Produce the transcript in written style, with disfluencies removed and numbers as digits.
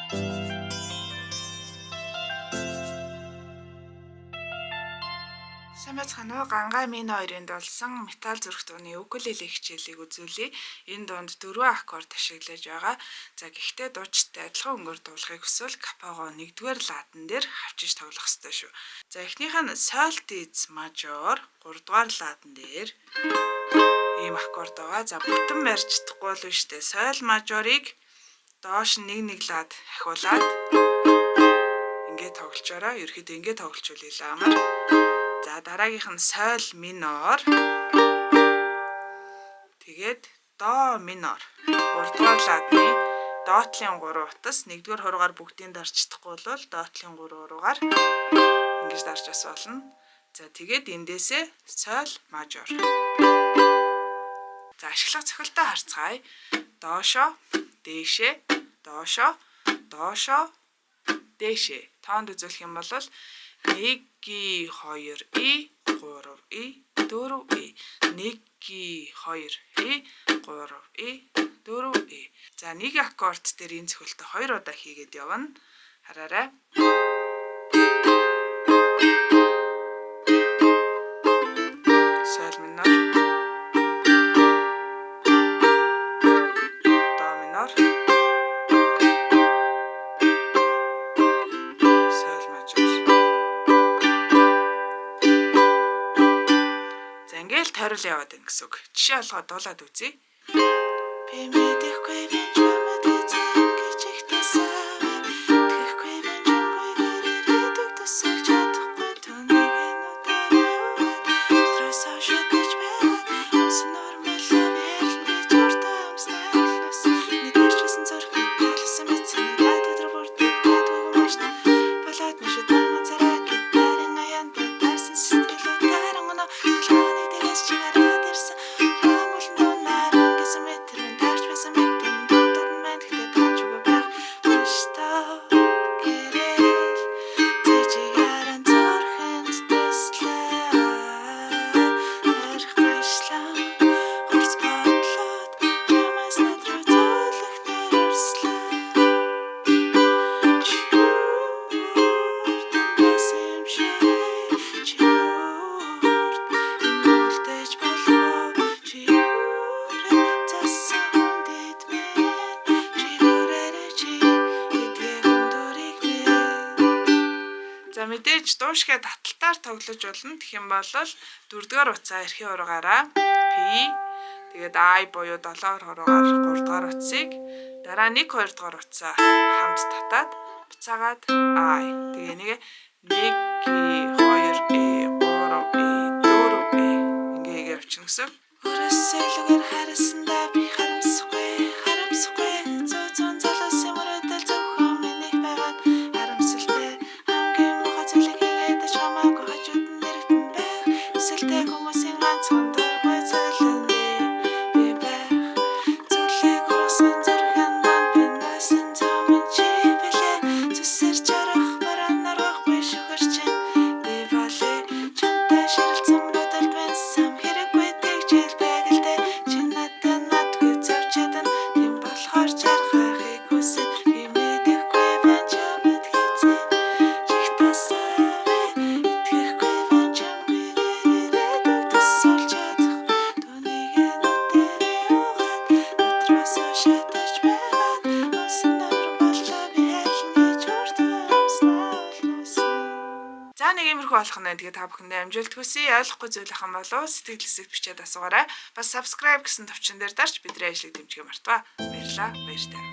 Сайн байцгаана уу? Гангаа минь хоёрын дулсан металл зүрх дууны укулеле хичээлийг үзүүлье. Энэ дуунд 4 аккорд ашиглаж байгаа. За гэхдээ дуучтай адилхан өнгөөр дуулахыг хүсвэл капаго 1-р ладан дээр хавчиж тоглох ёстой шүү. За эхнийх нь соль диез мажор 3-р ладан дээр ийм аккорд байгаа. За бүтэн барьж чадахгүй бол биш үү? Соль мажорыг доош нэг лад ахиулаад ингээд тоглолчоороо. Ерөөхдөө ингээд тоглолчвол амар. За дараагийнх нь соль минор. Тэгээд до минор. 3-р ладны доотлын 3 утас 1-р хуруугаар бүгдийг дарж чадахгүй бол доотлын 3 хуруугаар ингэж дарж бас болно. За тэгээд эндээсээ соль мажор. За ашиглах цохилтоо харцгаая. Доошо, дээшээ, доошо, доошо, дээшээ. Тоонд үзүүлэх юм бол 1 2 и 3 и 4 и 1 2 и 3 и 4 и. За нэг аккорд дээр энэ цохилтоо 2 удаа хийгээд явна. Хараарай. Соль минор, до минор, соль мажор. За ингээл тойрол яваад байна гэсэн үг. Жишээ олгоод дуулаад үзье. Би мэдэхгүй би чамд эзэн гэж ихтэйсэн. Тэгэхгүй би чамгүй гэрээдэг төсөж чадахгүй түүнийг нүдэрээ трасаа шатаж байгаад ус нормал явж гэж уртамстай олноос нэгэрчсэн зөрхөд талсан мэдсэн гадад руу бүрдээд болоод мөшөд царай гитарын аян дарсан сэтгэл дарангана толгойн дээрээс чигараад ирсэн ангол нунаран гэсэн мэтрэн тарч байсан мэдэн дуудад мэд гэдэг тач үгүй байх мөштөө гэрэл зэжигэрэн зөрхөнд төслөө эрхэшлэн хурц бодлоод ямаас надруу зөөлөх нэрслээ За мэдээж дуушгээ таталтаар тоглож болно. Тэгэх юм бол 4-р утсаа эрхийн хуруугаараа P тэгээд I буюу 7-р хуруугаар 3-р утсыг дараа 1-2-р утсаа хамт татаад буцаагаад I тэгээ нэг 1 2 E 3 E 4 E ингээ явчихна гэсэн. Өрөөсөлгөр харсандаа би харамсахгүй зүүн залуус юмруудал зөвхөн минийх байгаа харамсалтай хамгийн муухай зүйлийг хийгээд чамаагүй хажууд нь нэрэгдэн байх өсөлтэй хүмүүсийн ганцхан дургүй золионы би байх зүйлийг ургасан зүрхэн манд би насан зүүмэн чи билээ зүсэр жарах баранаар байхгүй шүгэрчин би бали чамтай ширэлцэн бодолд бэнсам хэрэггүй тэгжил байгальтай чи надад надгүй завчадан тийм болохоор жаргахыг хүсэн би мэдэхгүй бэн чамд хийцэн чихтэсэвэ итгэхгүй бэн чамгүй гэрээдэг төсөлж чадах түүнийг нүдэрээ угаад дотроос шатаж байгаад усан нормал би хэлнэ гэж уртамснаа олносон. За нэг иймэрхүү болох нь. Тэгээ та бүхэндээ амжилт хүсье. Ойлгохгүй зүйл ахын болов сэтгэл хэсэгт бичээд асуугаарай. Бас subscribe гэсэн төвчөн дээр дарж бидний ажлыг дэмжихээ мартава. Баярлалаа. Баяртай.